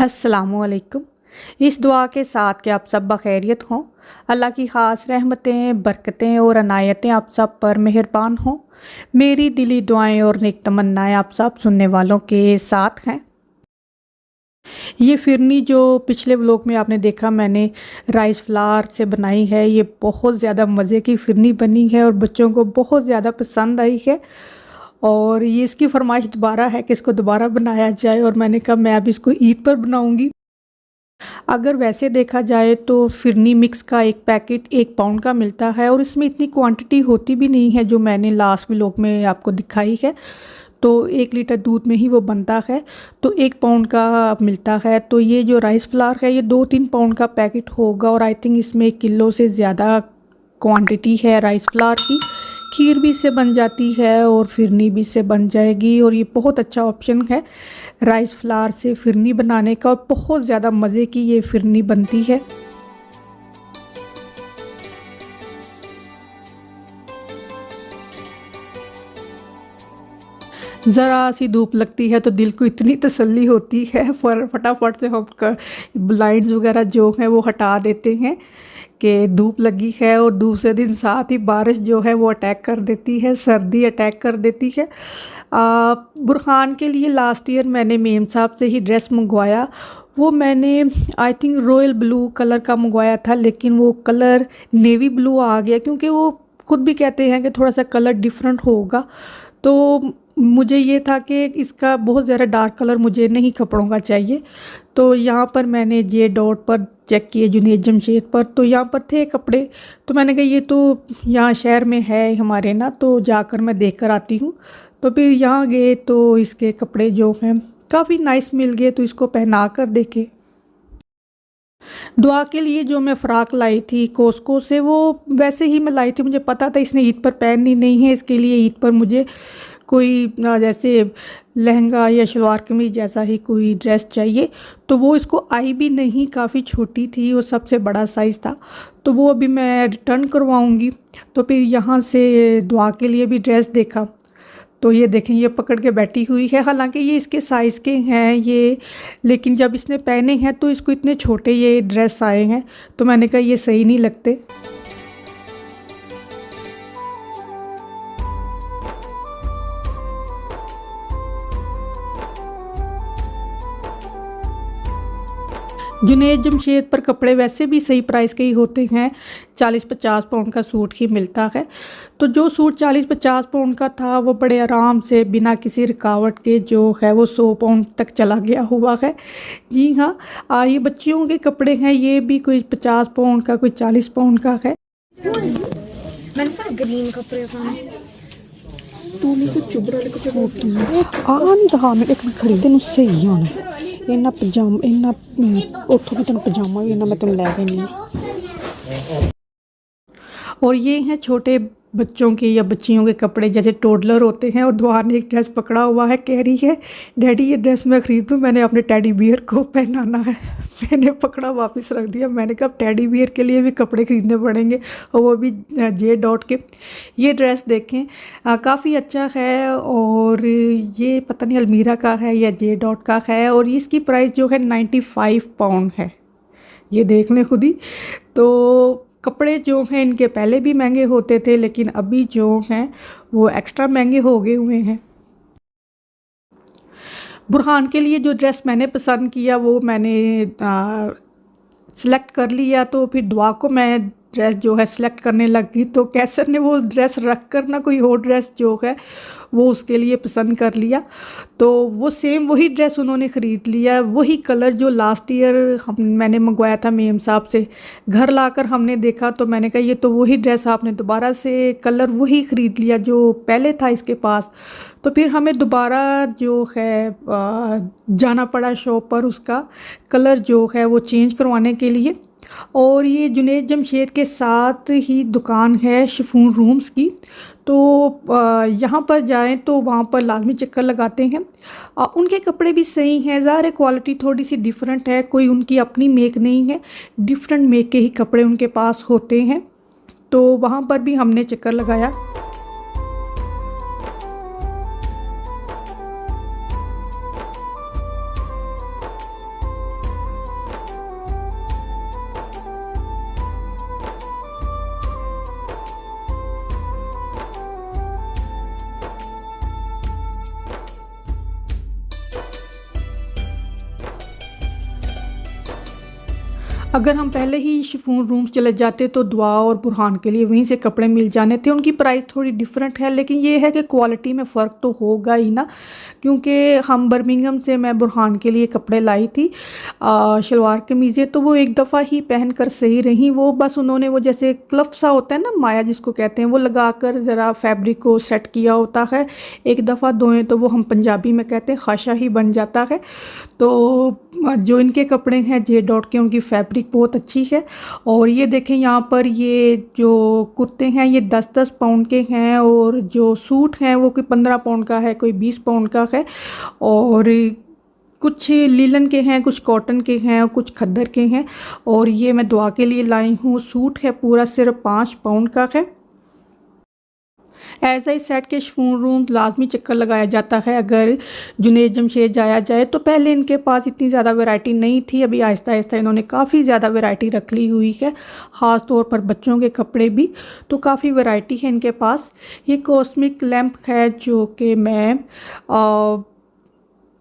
अस्सलामुअलैकुम। इस दुआ के साथ कि आप सब बखैरियत हों, अल्लाह की ख़ास रहमतें, बरकतें और अनायतें आप सब पर मेहरबान हों। मेरी दिली दुआएं और नेक तमन्नाएं आप सब सुनने वालों के साथ हैं। ये फिरनी जो पिछले व्लॉग में आपने देखा मैंने राइस फ्लावर से बनाई है, ये बहुत ज़्यादा मज़े की फिरनी बनी है और बच्चों को बहुत ज़्यादा पसंद आई है। और ये इसकी फरमाइश दोबारा है कि इसको दोबारा बनाया जाए और मैंने कहा मैं अब इसको ईद पर बनाऊंगी। अगर वैसे देखा जाए तो फिरनी मिक्स का एक पैकेट 1 पाउंड का मिलता है और इसमें इतनी क्वांटिटी होती भी नहीं है जो मैंने लास्ट व्लॉग में आपको दिखाई है। तो 1 लीटर दूध में ही वो बनता है, तो 1 पाउंड का मिलता है। तो ये जो राइस फ्लावर है ये 2-3 पाउंड का पैकेट होगा और आई थिंक इसमें 1 किलो से ज़्यादा क्वांटिटी है राइस फ्लावर की। खीर भी इससे बन जाती है और फिरनी भी इससे बन जाएगी और ये बहुत अच्छा ऑप्शन है राइस फ्लावर से फिरनी बनाने का और बहुत ज़्यादा मज़े की ये फिरनी बनती है। ज़रा सी धूप लगती है तो दिल को इतनी तसल्ली होती है, फटाफट से हम ब्लाइंड्स वगैरह जो हैं वो हटा देते हैं कि धूप लगी है। और दूसरे दिन साथ ही बारिश जो है वो अटैक कर देती है, सर्दी अटैक कर देती है। बुरहान के लिए लास्ट ईयर मैंने मेम साहब से ही ड्रेस मंगवाया। वो मैंने I think royal blue colour का मंगवाया था, लेकिन वो कलर नेवी ब्लू आ गया क्योंकि वो खुद भी कहते हैं कि थोड़ा सा कलर डिफरेंट होगा। तो मुझे ये था कि इसका बहुत ज़्यादा डार्क कलर मुझे नहीं कपड़ों का चाहिए। तो यहाँ पर मैंने जे डॉट पर चेक किए, जुनेद जमशेद पर, तो यहाँ पर थे कपड़े। तो मैंने कहा ये तो यहाँ शहर में है हमारे ना, तो जाकर मैं देख कर आती हूँ। तो फिर यहाँ गए तो इसके कपड़े जो हैं काफ़ी नाइस मिल गए, तो इसको पहना कर देखे। दुआ के लिए जो मैं फ़्राक लाई थी कोस्को से, वो वैसे ही मैं लाई थी, मुझे पता था इसने ईद पर पहननी नहीं है, इसके लिए ईद पर मुझे कोई जैसे लहंगा या शलवार कमीज जैसा ही कोई ड्रेस चाहिए। तो वो इसको आई भी नहीं, काफ़ी छोटी थी और सबसे बड़ा साइज़ था, तो वो अभी मैं रिटर्न करवाऊँगी। तो फिर यहाँ से दुआ के लिए भी ड्रेस देखा, तो ये देखें ये पकड़ के बैठी हुई है। हालांकि ये इसके साइज़ के हैं ये, लेकिन जब इसने पहने हैं तो इसको इतने छोटे ये ड्रेस आए हैं, तो मैंने कहा ये सही नहीं लगते। जुनेद जमशेद पर कपड़े वैसे भी सही प्राइस के ही होते हैं, 40-50 पाउंड का सूट ही मिलता है। तो जो सूट 40-50 पाउंड का था वो बड़े आराम से बिना किसी रुकावट के जो है वो 100 पाउंड तक चला गया हुआ है। जी हाँ, ये बच्चियों के कपड़े हैं, ये भी कोई 50 पाउंड का, कोई 40 पाउंड का है। ग्रीन कपड़े तू मेरे को चुभरा लेकर नहीं तो हाँ मैं एक खरीदे नु सही होना इन्ना पजामा इन्ना उठो भी तेन पजामा भी इन्ना मैं तेन लै देनी। और ये हैं छोटे बच्चों के या बच्चियों के कपड़े, जैसे टोडलर होते हैं। और दुआ ने एक ड्रेस पकड़ा हुआ है, कह रही है डैडी ये ड्रेस मैं ख़रीदूँ, मैंने अपने टेडी बियर को पहनाना है। मैंने पकड़ा वापस रख दिया, मैंने कहा टेडी बियर के लिए भी कपड़े ख़रीदने पड़ेंगे, और वो भी जे डॉट के। ये ड्रेस देखें काफ़ी अच्छा है, और ये पता नहीं अलमीरा का है या जे डॉट का है, और इसकी प्राइस जो है 95 पाउंड है। ये देख लें खुद ही। तो कपड़े जो हैं इनके पहले भी महंगे होते थे, लेकिन अभी जो हैं वो एक्स्ट्रा महंगे हो गए हुए हैं। बुरहान के लिए जो ड्रेस मैंने पसंद किया वो मैंने सिलेक्ट कर लिया, तो फिर दुआ को मैं ड्रेस जो है सिलेक्ट करने लग गई। तो कैसर ने वो ड्रेस रख कर ना कोई और ड्रेस जो है वो उसके लिए पसंद कर लिया, तो वो सेम वही ड्रेस उन्होंने ख़रीद लिया, वही कलर जो लास्ट ईयर मैंने मंगवाया था मेम साहब से। घर लाकर हमने देखा तो मैंने कहा ये तो वही ड्रेस आपने दोबारा से कलर वही ख़रीद लिया जो पहले था इसके पास। तो फिर हमें दोबारा जो है जाना पड़ा शॉप पर उसका कलर जो है वो चेंज करवाने के लिए। और ये जुनेद जमशेद के साथ ही दुकान है शिफॉन रूम्स की, तो यहाँ पर जाएं तो वहाँ पर लाजमी चक्कर लगाते हैं। उनके कपड़े भी सही हैं, ज़ाहिर क्वालिटी थोड़ी सी डिफरेंट है, कोई उनकी अपनी मेक नहीं है, डिफरेंट मेक के ही कपड़े उनके पास होते हैं। तो वहाँ पर भी हमने चक्कर लगाया। अगर हम पहले ही शिफॉन रूम्स चले जाते तो दुआ और बुरहान के लिए वहीं से कपड़े मिल जाने थे। उनकी प्राइस थोड़ी डिफरेंट है, लेकिन ये है कि क्वालिटी में फ़र्क तो होगा ही ना, क्योंकि हम बर्मिंघम से मैं बुरहान के लिए कपड़े लाई थी शलवार कमीज़ें, तो वो एक दफ़ा ही पहन कर सही रहीं। वो बस उन्होंने वो जैसे क्लफ सा होता है ना, माया जिसको कहते हैं, वो लगा कर ज़रा फैब्रिक को सेट किया होता है। एक दफ़ा धोएं तो वो हम पंजाबी में कहते हैं खाशा ही बन जाता है। तो जो इनके कपड़े हैं जे डॉट के, उनकी फैब्रिक बहुत अच्छी है। और ये देखें यहाँ पर ये जो कुर्ते हैं ये 10-10 पाउंड के हैं, और जो सूट हैं वो कोई 15 पाउंड का है, कोई 20 पाउंड का है। और कुछ लीलन के हैं, कुछ कॉटन के हैं और कुछ खद्दर के हैं। और ये मैं दुआ के लिए लाई हूँ, सूट है पूरा सिर्फ 5 पाउंड का है। ऐसा ही सेट के शिफॉन रूम लाजमी चक्कर लगाया जाता है अगर जुनैद जमशेद जाया जाए। तो पहले इनके पास इतनी ज़्यादा वैरायटी नहीं थी, अभी आहिस्ता आहिस्ता इन्होंने काफ़ी ज़्यादा वैरायटी रख ली हुई है, ख़ास तौर पर बच्चों के कपड़े भी। तो काफ़ी वैरायटी है इनके पास। ये कॉस्मिक लैम्प है जो कि मैं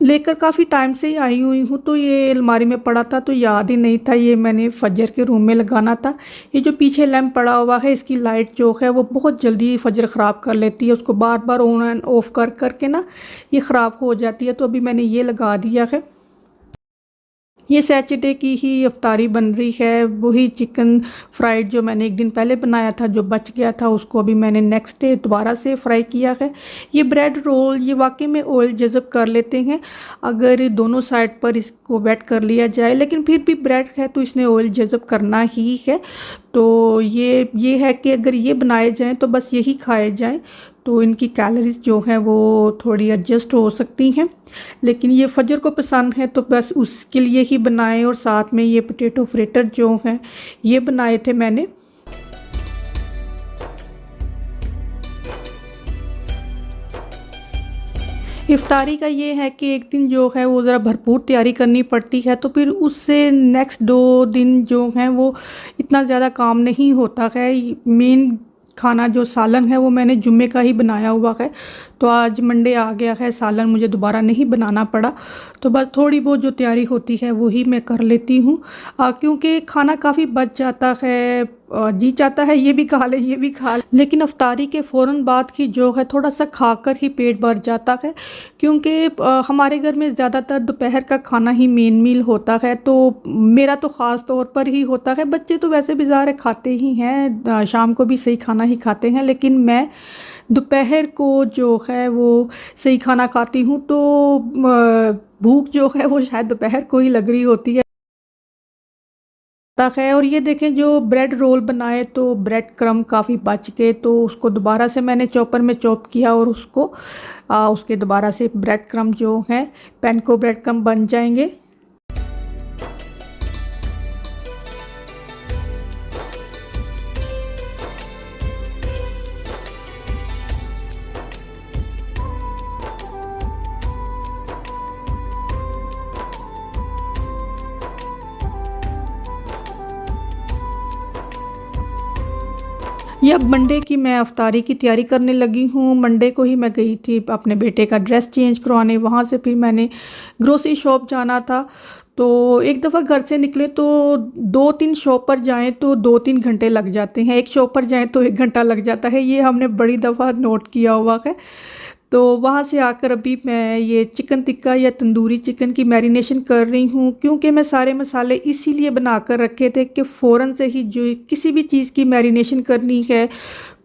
लेकर काफ़ी टाइम से ही आई हुई हूँ। तो ये अलमारी में पड़ा था तो याद ही नहीं था, ये मैंने फजर के रूम में लगाना था। ये जो पीछे लैंप पड़ा हुआ है, इसकी लाइट जो है वो बहुत जल्दी फजर ख़राब कर लेती है, उसको बार बार ऑन एंड ऑफ कर करके ना ये ख़राब हो जाती है। तो अभी मैंने ये लगा दिया है। ये सैटरडे की ही अफ्तारी बन रही है, वही चिकन फ्राइड जो मैंने एक दिन पहले बनाया था, जो बच गया था उसको अभी मैंने नेक्स्ट डे दोबारा से फ्राई किया है। ये ब्रेड रोल ये वाकई में ऑयल जज़ब कर लेते हैं अगर दोनों साइड पर इसको वेट कर लिया जाए, लेकिन फिर भी ब्रेड है तो इसने ऑयल जज़ब करना ही है। तो ये है कि अगर ये बनाए जाएँ तो बस यही खाए जाएँ, तो इनकी कैलोरीज जो हैं वो थोड़ी एडजस्ट हो सकती हैं। लेकिन ये फजर को पसंद है तो बस उसके लिए ही बनाए। और साथ में ये पोटैटो फ्रिटर जो हैं ये बनाए थे मैंने। इफ्तारी का ये है कि एक दिन जो है वो ज़रा भरपूर तैयारी करनी पड़ती है, तो फिर उससे नेक्स्ट 2 दिन जो हैं वो इतना ज़्यादा काम नहीं होता है। मेन खाना जो सालन है वो मैंने जुम्मे का ही बनाया हुआ है, तो आज मंडे आ गया है, सालन मुझे दोबारा नहीं बनाना पड़ा। तो बस थोड़ी बहुत जो तैयारी होती है वही मैं कर लेती हूँ, क्योंकि खाना काफ़ी बच जाता है। जी चाहता है ये भी खा ले ये भी खा ले, लेकिन अफ्तारी के फ़ौरन बाद की जो है थोड़ा सा खाकर ही पेट भर जाता है, क्योंकि हमारे घर में ज़्यादातर दोपहर का खाना ही मेन मील होता है। तो मेरा तो ख़ास तौर पर ही होता है, बच्चे तो वैसे भी ज़ाहिर खाते ही हैं, शाम को भी सही खाना ही खाते हैं, लेकिन मैं दोपहर को जो है वो सही खाना खाती हूँ। तो भूख जो है वो शायद दोपहर को ही लग रही होती है। और ये देखें जो ब्रेड रोल बनाए तो ब्रेड क्रम काफ़ी बच गए, तो उसको दोबारा से मैंने चॉपर में चॉप किया और उसको उसके दोबारा से ब्रेड क्रम जो हैं पैन को ब्रेड क्रम बन जाएंगे। ये अब मंडे की मैं अफ्तारी की तैयारी करने लगी हूँ। मंडे को ही मैं गई थी अपने बेटे का ड्रेस चेंज करवाने, वहाँ से फिर मैंने ग्रोसरी शॉप जाना था। तो एक दफ़ा घर से निकले तो 2-3 शॉप पर जाएँ तो 2-3 घंटे लग जाते हैं, एक शॉप पर जाएँ तो 1 घंटा लग जाता है, ये हमने बड़ी दफ़ा नोट किया हुआ है। तो वहाँ से आकर अभी मैं ये चिकन टिक्का या तंदूरी चिकन की मैरिनेशन कर रही हूँ, क्योंकि मैं सारे मसाले इसीलिए बना कर रखे थे कि फ़ौरन से ही जो किसी भी चीज़ की मैरिनेशन करनी है,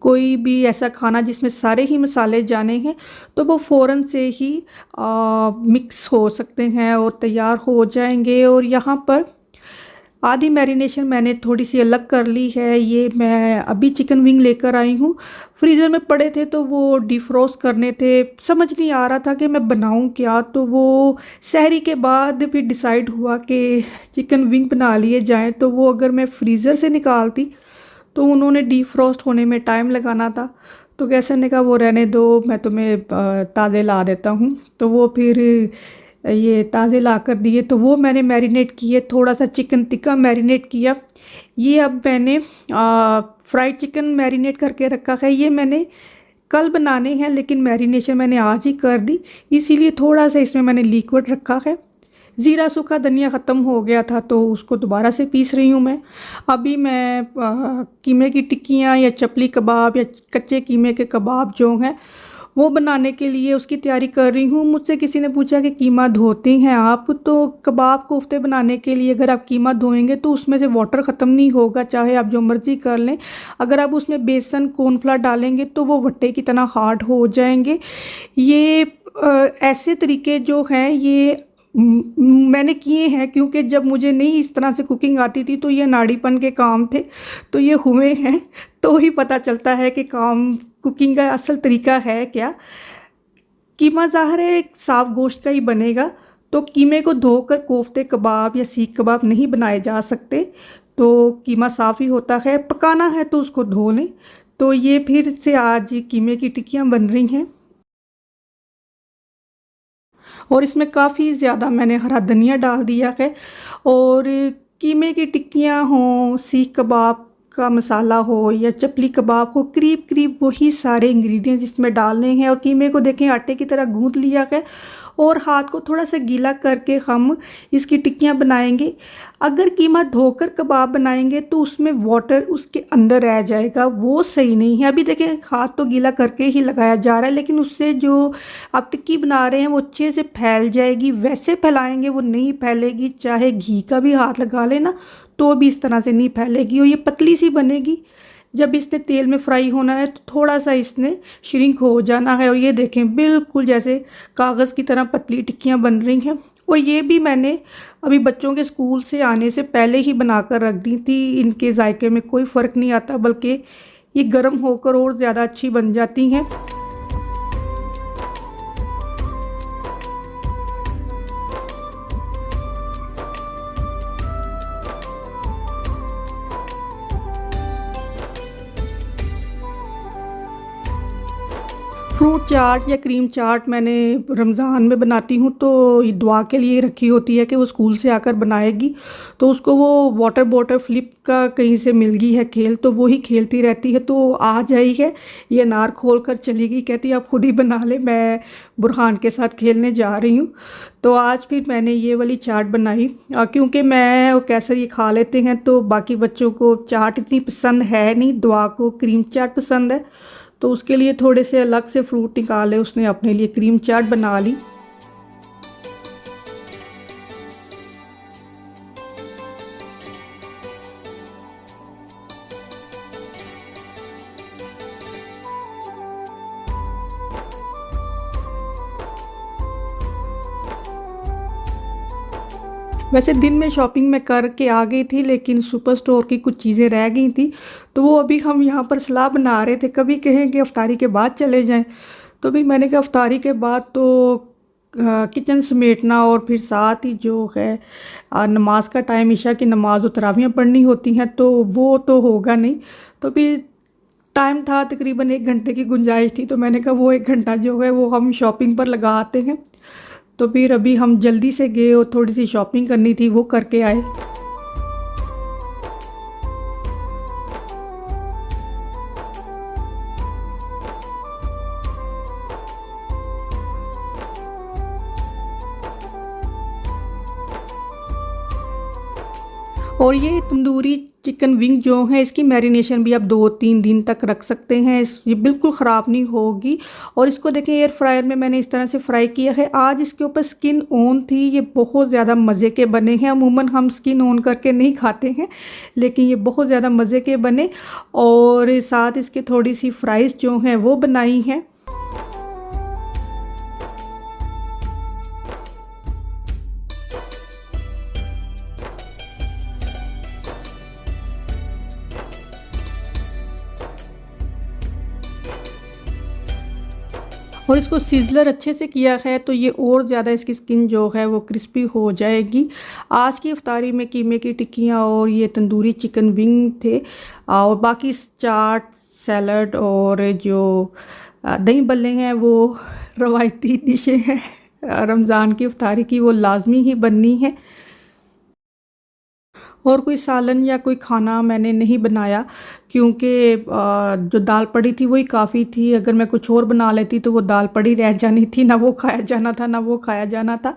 कोई भी ऐसा खाना जिसमें सारे ही मसाले जाने हैं, तो वो फ़ौरन से ही मिक्स हो सकते हैं और तैयार हो जाएंगे। और यहाँ पर आधी मैरिनेशन मैंने थोड़ी सी अलग कर ली है। ये मैं अभी चिकन विंग लेकर आई हूँ, फ्रीज़र में पड़े थे तो वो डिफ्रोस्ट करने थे, समझ नहीं आ रहा था कि मैं बनाऊँ क्या। तो वो सहरी के बाद फिर डिसाइड हुआ कि चिकन विंग बना लिए जाएं। तो वो अगर मैं फ्रीज़र से निकालती तो उन्होंने डिफ्रोस्ट होने में टाइम लगाना था, तो कैसे ने कहा वो रहने दो, मैं तुम्हें ताज़े ला देता हूँ। तो वो फिर ये ताज़े ला कर दिए, तो वो मैंने मैरिनेट किए, थोड़ा सा चिकन टिक्का मैरिनेट किया। ये अब मैंने फ्राइड चिकन मैरिनेट करके रखा है, ये मैंने कल बनाने हैं लेकिन मैरिनेशन मैंने आज ही कर दी, इसीलिए थोड़ा सा इसमें मैंने लिक्विड रखा है। ज़ीरा सूखा धनिया ख़त्म हो गया था तो उसको दोबारा से पीस रही हूँ मैं। अभी मैं कीमे की टिक्कियाँ या चपली कबाब या कच्चे कीमे के कबाब जो हैं वो बनाने के लिए उसकी तैयारी कर रही हूँ। मुझसे किसी ने पूछा कि कीमा धोती हैं आप? तो कबाब कोफ्ते बनाने के लिए अगर आप कीमा धोएंगे तो उसमें से वाटर ख़त्म नहीं होगा, चाहे आप जो मर्ज़ी कर लें। अगर आप उसमें बेसन कॉर्नफ्लावर डालेंगे तो वो वट्टे की तरह हार्ड हो जाएंगे। ये ऐसे तरीके जो हैं ये मैंने किए हैं, क्योंकि जब मुझे नहीं इस तरह से कुकिंग आती थी तो ये नाड़ीपन के काम थे, तो ये हुए हैं। तो ही पता चलता है कि काम कुकिंग का असल तरीका है क्या। कीमा ज़ाहिर है एक साफ़ गोश्त का ही बनेगा, तो कीमे को धोकर कोफ्ते कबाब या सीख कबाब नहीं बनाए जा सकते। तो कीमा साफ़ ही होता है, पकाना है तो उसको धो लें। तो ये फिर से आज कीमे की टिक्कियाँ बन रही हैं और इसमें काफ़ी ज़्यादा मैंने हरा धनिया डाल दिया है। और कीमे की टिक्कियाँ हों, सीख कबाब का मसाला हो या चपली कबाब हो, करीब करीब वही सारे इंग्रेडिएंट्स इसमें डालने हैं। और कीमे को देखें आटे की तरह गूँथ लिया है और हाथ को थोड़ा सा गीला करके हम इसकी टिक्कियाँ बनाएंगे। अगर कीमा धोकर कबाब बनाएंगे तो उसमें वाटर उसके अंदर रह जाएगा, वो सही नहीं है। अभी देखें हाथ तो गीला करके ही लगाया जा रहा है, लेकिन उससे जो आप टिक्की बना रहे हैं वो अच्छे से फैल जाएगी। वैसे फैलाएंगे वो नहीं फैलेगी, चाहे घी का भी हाथ लगा लेना तो भी इस तरह से नहीं फैलेगी और ये पतली सी बनेगी। जब इसने तेल में फ्राई होना है तो थोड़ा सा इसने श्रिंक हो जाना है। और ये देखें बिल्कुल जैसे कागज़ की तरह पतली टिक्कियाँ बन रही हैं। और ये भी मैंने अभी बच्चों के स्कूल से आने से पहले ही बना कर रख दी थी। इनके जायके में कोई फ़र्क नहीं आता, बल्कि ये गर्म होकर और ज़्यादा अच्छी बन जाती हैं। फ्रूट चाट या क्रीम चाट मैंने रमज़ान में बनाती हूँ तो ये दुआ के लिए रखी होती है कि वो स्कूल से आकर बनाएगी। तो उसको वो वाटर बॉटल फ्लिप का कहीं से मिल गई है खेल, तो वो ही खेलती रहती है। तो आज आई है, ये अनार खोल कर चली गई, कहती है आप खुद ही बना ले, मैं बुरहान के साथ खेलने जा रही हूँ। तो आज फिर मैंने ये वाली चाट बनाई, क्योंकि मैं और कैसर ये खा लेते हैं तो बाकी बच्चों को चाट इतनी पसंद है नहीं। दुआ को क्रीम चाट पसंद है तो उसके लिए थोड़े से अलग से फ्रूट निकाले, उसने अपने लिए क्रीम चाट बना ली। वैसे दिन में शॉपिंग मैं करके आ गई थी, लेकिन सुपर स्टोर की कुछ चीज़ें रह गई थी तो वो अभी हम यहाँ पर सलाह बना रहे थे, कभी कहें कि अफ्तारी के बाद चले जाएं। तो भी मैंने कहा अफ्तारी के बाद तो किचन समेटना और फिर साथ ही जो है नमाज का टाइम, ईशा की नमाज और तरावियाँ पढ़नी होती हैं, तो वो तो होगा नहीं। तो फिर टाइम था, तकरीबन 1 घंटे की गुंजाइश थी, तो मैंने कहा वो 1 घंटा जो है वो हम शॉपिंग पर लगा आते हैं। तो फिर अभी हम जल्दी से गए और थोड़ी सी शॉपिंग करनी थी, वो करके आए। और ये तंदूरी चिकन विंग जो है इसकी मैरिनेशन भी आप 2-3 दिन तक रख सकते हैं, ये बिल्कुल ख़राब नहीं होगी। और इसको देखें एयर फ्रायर में मैंने इस तरह से फ्राई किया है। आज इसके ऊपर स्किन ऑन थी, ये बहुत ज़्यादा मज़े के बने हैं। अमूमन हम स्किन ऑन करके नहीं खाते हैं, लेकिन ये बहुत ज़्यादा मज़े के बने। और साथ इसके थोड़ी सी फ्राइज़ जो हैं वो बनाई हैं। और इसको सिज़लर अच्छे से किया है तो ये और ज़्यादा इसकी स्किन जो है वो क्रिस्पी हो जाएगी। आज की इफ्तारी में कीमे की टिक्कियाँ और ये तंदूरी चिकन विंग थे, और बाकी चाट, सैलड और जो दही बल्ले हैं वो रवायती डिशें हैं रमज़ान की इफ्तारी की, वो लाजमी ही बननी है। और कोई सालन या कोई खाना मैंने नहीं बनाया, क्योंकि जो दाल पड़ी थी वही काफ़ी थी। अगर मैं कुछ और बना लेती तो वो दाल पड़ी रह जानी थी, ना वो खाया जाना था ना वो खाया जाना था।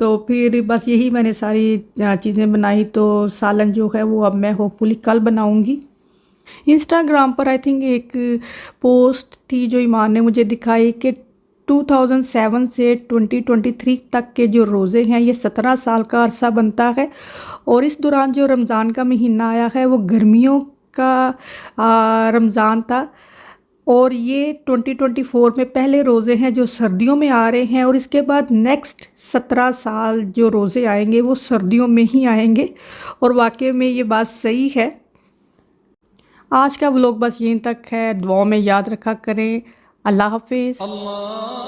तो फिर बस यही मैंने सारी चीज़ें बनाई। तो सालन जो है वो अब मैं होपफुली कल बनाऊंगी। इंस्टाग्राम पर आई थिंक एक पोस्ट थी जो ईमान ने मुझे दिखाई कि 2007 से 2023 तक के जो रोज़े हैं ये 17 साल का अरसा बनता है। और इस दौरान जो रमज़ान का महीना आया है वो गर्मियों का रमज़ान था। और ये 2024 में पहले रोज़े हैं जो सर्दियों में आ रहे हैं। और इसके बाद नेक्स्ट 17 साल जो रोज़े आएंगे वो सर्दियों में ही आएंगे। और वाकई में ये बात सही है। आज का व्लॉग बस यहीं तक है। दुआओं में याद रखा करें। अल्लाह हाफिज़। अल्लाह